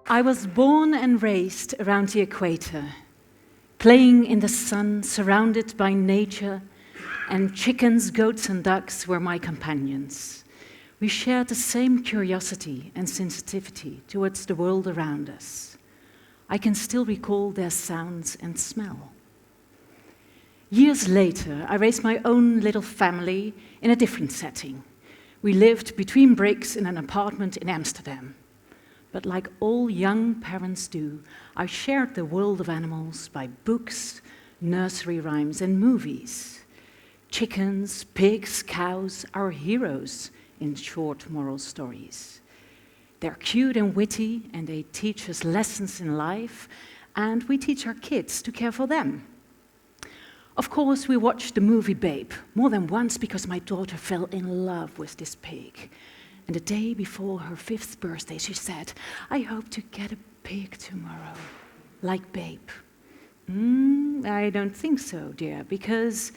I was born and raised around the equator, playing in the sun, surrounded by nature, and chickens, goats, and ducks were my companions. We shared the same curiosity and sensitivity towards the world around us. I can still recall their sounds and smell. Years later, I raised my own little family in a different setting. We lived between bricks in an apartment in Amsterdam. But like all young parents do, I shared the world of animals by books, nursery rhymes, and movies. Chickens, pigs, cows, our heroes in short moral stories. They're cute and witty, and they teach us lessons in life, and we teach our kids to care for them. Of course, we watched the movie Babe more than once because my daughter fell in love with this pig. And the day before her 5th birthday, she said, "I hope to get a pig tomorrow, like Babe." I don't think so, dear, because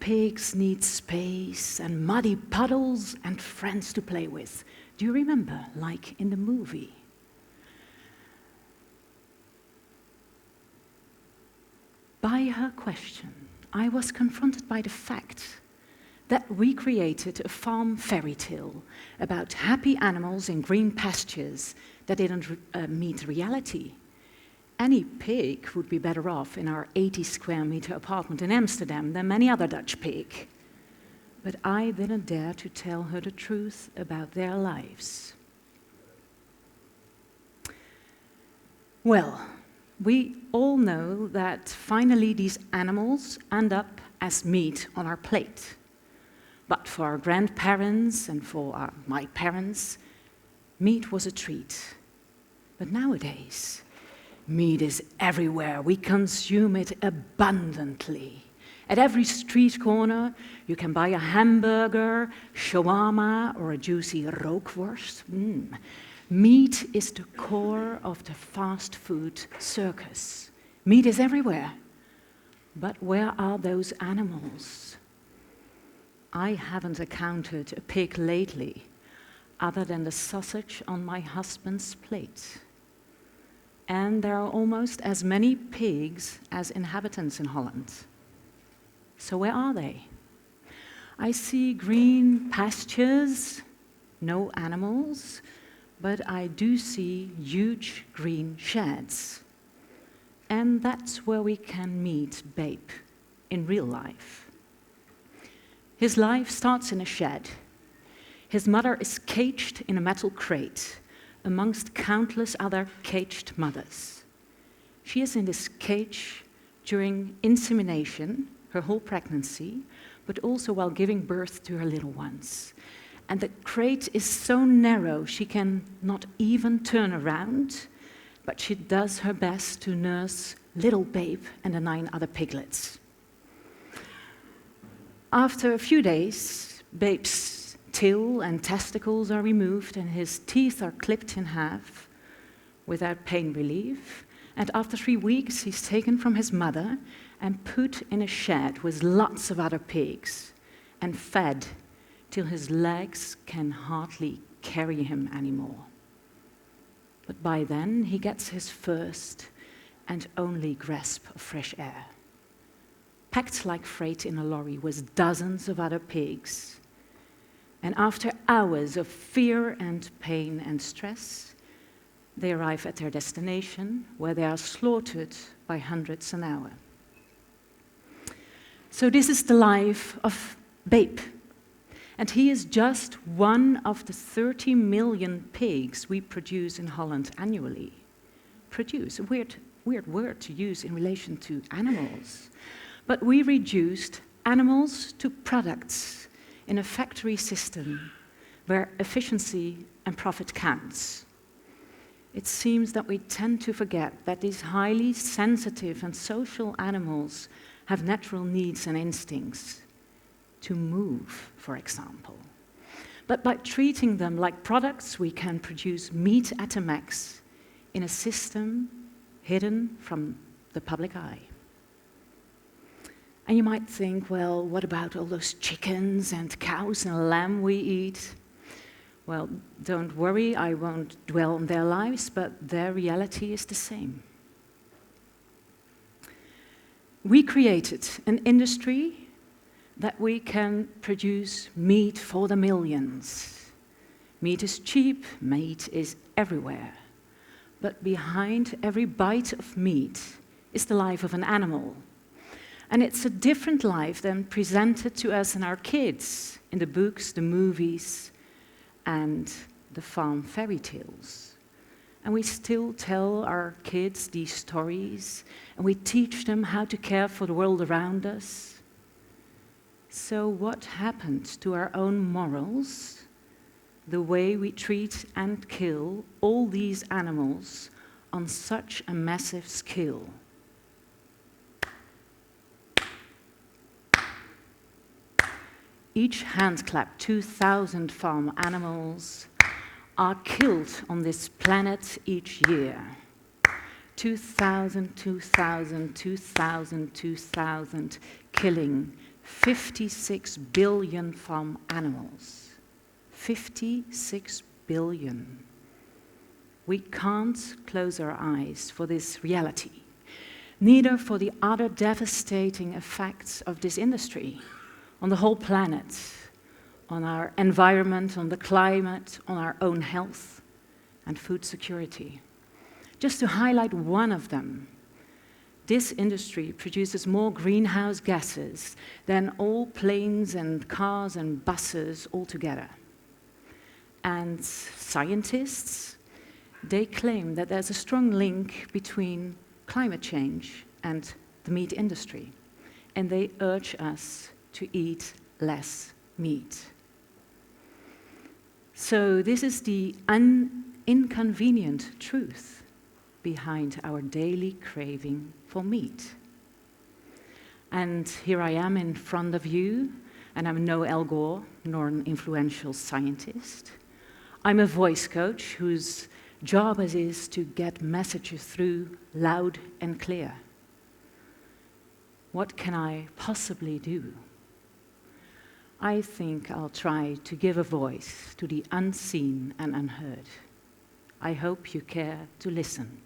pigs need space and muddy puddles and friends to play with. Do you remember, like in the movie? By her question, I was confronted by the fact that we created a farm fairy tale about happy animals in green pastures that didn't meet reality. Any pig would be better off in our 80 square meter apartment in Amsterdam than many other Dutch pig. But I didn't dare to tell her the truth about their lives. Well, we all know that finally these animals end up as meat on our plate. But for our grandparents and for my parents, meat was a treat. But nowadays, meat is everywhere. We consume it abundantly. At every street corner, you can buy a hamburger, shawarma, or a juicy rookworst. Meat is the core of the fast food circus. Meat is everywhere. But where are those animals? I haven't encountered a pig lately, other than the sausage on my husband's plate. And there are almost as many pigs as inhabitants in Holland. So where are they? I see green pastures, no animals, but I do see huge green sheds. And that's where we can meet Babe in real life. His life starts in a shed. His mother is caged in a metal crate, amongst countless other caged mothers. She is in this cage during insemination, her whole pregnancy, but also while giving birth to her little ones. And the crate is so narrow she can not even turn around, but she does her best to nurse little Babe and the 9 other piglets. After a few days, Babe's tail and testicles are removed and his teeth are clipped in half without pain relief. And after 3 weeks, he's taken from his mother and put in a shed with lots of other pigs and fed till his legs can hardly carry him anymore. But by then, he gets his first and only grasp of fresh air. Packed like freight in a lorry with dozens of other pigs. And after hours of fear and pain and stress, they arrive at their destination, where they are slaughtered by hundreds an hour. So this is the life of Babe. And he is just one of the 30 million pigs we produce in Holland annually. Produce, a weird word to use in relation to animals. But we reduced animals to products in a factory system where efficiency and profit counts. It seems that we tend to forget that these highly sensitive and social animals have natural needs and instincts to move, for example. But by treating them like products, we can produce meat at a max in a system hidden from the public eye. And you might think, well, what about all those chickens and cows and lamb we eat? Well, don't worry, I won't dwell on their lives, but their reality is the same. We created an industry that we can produce meat for the millions. Meat is cheap, meat is everywhere. But behind every bite of meat is the life of an animal. And it's a different life than presented to us and our kids in the books, the movies, and the farm fairy tales. And we still tell our kids these stories, and we teach them how to care for the world around us. So what happened to our own morals, the way we treat and kill all these animals on such a massive scale? Each hand clap, 2,000 farm animals are killed on this planet each year. 2,000, 2,000, 2,000, 2,000, killing 56 billion farm animals. 56 billion. We can't close our eyes for this reality, neither for the other devastating effects of this industry on the whole planet, on our environment, on the climate, on our own health and food security. Just to highlight one of them, this industry produces more greenhouse gases than all planes and cars and buses altogether. And scientists, they claim that there's a strong link between climate change and the meat industry, and they urge us to eat less meat. So this is the inconvenient truth behind our daily craving for meat. And here I am in front of you, and I'm no Al Gore nor an influential scientist. I'm a voice coach whose job it is to get messages through loud and clear. What can I possibly do? I think I'll try to give a voice to the unseen and unheard. I hope you care to listen.